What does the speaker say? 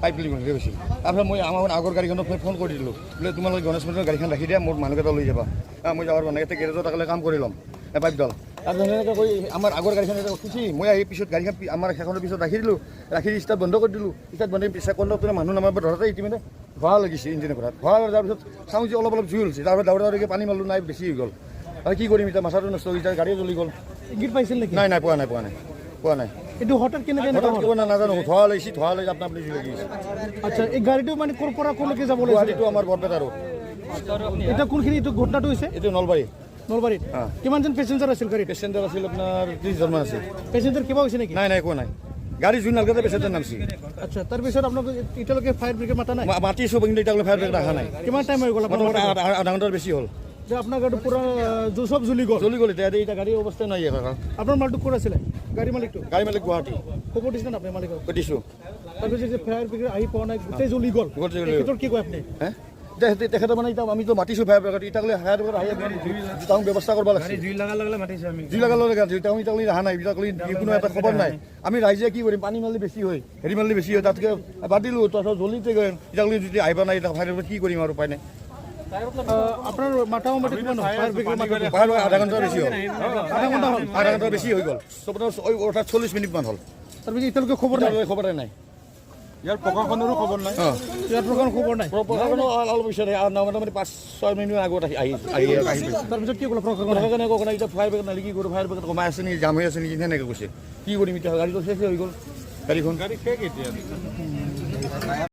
Pipe leak হৈ গৈছিল। তাৰপিছত মই আমাৰ আগৰ গাড়ীখনত ফোন কৰি দিলোঁ বোলে তোমালোকে গণেশ মন্দিৰৰ গাড়ীখন ৰাখি দিয়া, মোৰ মানুহকেইটা লৈ যাবা। মই যাবৰ মানে ইয়াতে গেৰেজত থাকিলে কাম কৰি ল'ম পাইপডাল। তাৰপিছত সেনেকৈ কৈ আমাৰ আগৰ গাড়ীখন এটা উঠিছি, মই আহি পিছত গাড়ীখন আমাৰ সেইখনৰ পিছত ৰাখি দিলোঁ, ৰাখি ষ্টাৰ্ট বন্ধ কৰি দিলোঁ। ষ্টাৰ্ট বন্ধ পিছত কণ্ডক্টৰে মানুহ নামাৰ পৰা ধৰোঁতে ইতিমধ্যে ধোঁৱা লাগিছে ইঞ্জিনৰ পৰা। ধোঁৱা যোৱাৰ পিছত চাওঁ যে অলপ জুই ওলাইছে। তাৰপিছত দাউৰি পানী মাৰিলোঁ, নাই বেছি হৈ গ'ল। আৰু কি কৰিম এতিয়া, মাথাটো নষ্ট হৈ যায়, গাড়ীও জ্বলি গ'ল। গীত পাইছিল নেকি? নাই পোৱা নাই। এইটো হঠাৎ কেনেকৈ নাজানো, ধোঁৱা লাগিছে আপুনি জুই লাগি আছে। আচ্ছা, এই গাড়ীটো মানে ক'ৰ পৰা ক'লৈকে যাব লাগিছে? গুৱাহাটীটো আমাৰ বৰপেটা ৰোড। এটা কোনখিনি এইটো ঘটনাটো হৈছে? এইটো নলবাৰীত। কিমানজন পেচেঞ্জাৰ আছিল গাড়ীত? পেচেঞ্জাৰ আছিল আপোনাৰ 30জনমান আছিল। পেচেঞ্জাৰ কিবা হৈছে নেকি? নাই একো নাই, গাড়ী জুই নালগাতে পেচেঞ্জাৰ নামছি। আচ্ছা, তাৰপিছত আপোনালোকে এতিয়ালৈকে ফায়াৰ ব্ৰিগেড মাতা নাই? মাতিছোঁ কিন্তু এতিয়ালৈকে ফায়াৰ ব্ৰিগেড অহা নাই। কিমান টাইম হৈ গ'ল? মোটামুটি আধা ঘণ্টাৰ বেছি হ'ল। যে আপোনাৰ গাড়ীটো পুৰা চব জ্বলি গ'ল? এতিয়া গাড়ীৰ অৱস্থা নাই। আপোনাৰ মালিকটো ক'ত আছিলে? গাড়ী মালিকটো? গাড়ী মালিক গুৱাহাটী। খবৰ দিছিলে আপুনি মালিকক? দিছোঁ। তাৰপিছত যে ফায়াৰ ব্ৰিগেড আহি পোৱা নাই, গোটেই জ্বলি গ'ল, তেখেতৰ কি কয় আপুনি? তেখেতে মানে এতিয়া আমিতো মাতিছোঁ ফায়াৰ ব্ৰিগেড, এতিয়ালৈ ফায়াৰ ব্ৰিগেড আহি তাহোঁ ব্যৱস্থা কৰিব লাগিছে। জুই লগাৰ লগে মাতিছোঁ আমি। জুই লগাৰ লগে তেওঁ এতিয়ালৈ অহা নাই, এতিয়ালৈ কোনো এটা খবৰ নাই। আমি ৰাইজে কি কৰিম, পানী মাৰিলে বেছি হয়, হেৰি মাৰিলে বেছি হয়, তাতকৈ বাদ দিলোঁ। তাৰপিছত জ্বলিতে গৈ এতিয়ালৈ যদি আহিব নাই, এতিয়া ফায়াৰ ব্ৰিগেড কি কৰিম আৰু উপায় নাই। আপোনাৰ মোটামুটি কিমান ফায়াৰ ব্ৰিগেড? আধা ঘণ্টাৰ বেছি হ'ল। আধা ঘণ্টাৰ বেছি হৈ গ'ল। আপোনাৰ 40 মিনিটমান হ'ল। তাৰপিছত এতিয়ালৈকে খবৰ নাই? খবৰে নাই। ইয়াৰ প্ৰশাসনৰো খবৰ নাই। ইয়াৰ প্ৰশাসনৰ খবৰ নাই? প্ৰশাসনো অলপ পিছত মোটামুটি 5-6 মিনিট আগত আহি তাৰপিছত কি ক'লে প্ৰশাসনে? কওক নাই, এতিয়া ফায়াৰ ব্ৰিগেড নালি কি কৰোঁ, ফায়াৰ ব্ৰিগেড কমাই আছে নেকি, জাম হৈ আছে নেকি, সেনেকৈ কৈছে। কি কৰিম এতিয়া, গাড়ীটো শেষে হৈ গ'ল, গাড়ীখন।